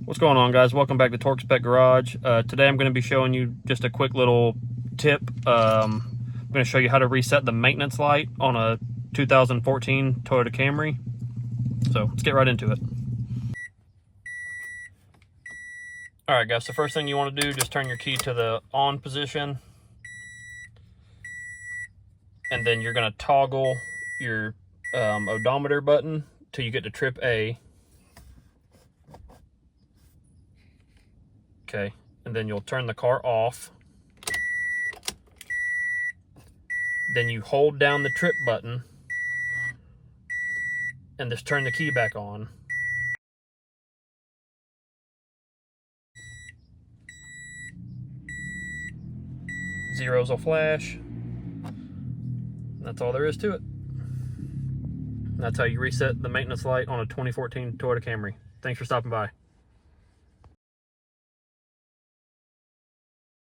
What's going on, guys? Welcome back to Torque Spec Garage. Today I'm going to be showing you just a quick little tip. I'm going to show you how to reset the maintenance light on a 2014 Toyota Camry. So let's get right into it. Alright guys, so first thing you want to do, just turn your key to the on position. And then you're going to toggle your odometer button till you get to trip A. Okay, and then you'll turn the car off. Then you hold down the trip button and just turn the key back on. Zeros will flash. That's all there is to it. That's how you reset the maintenance light on a 2014 Toyota Camry. Thanks for stopping by.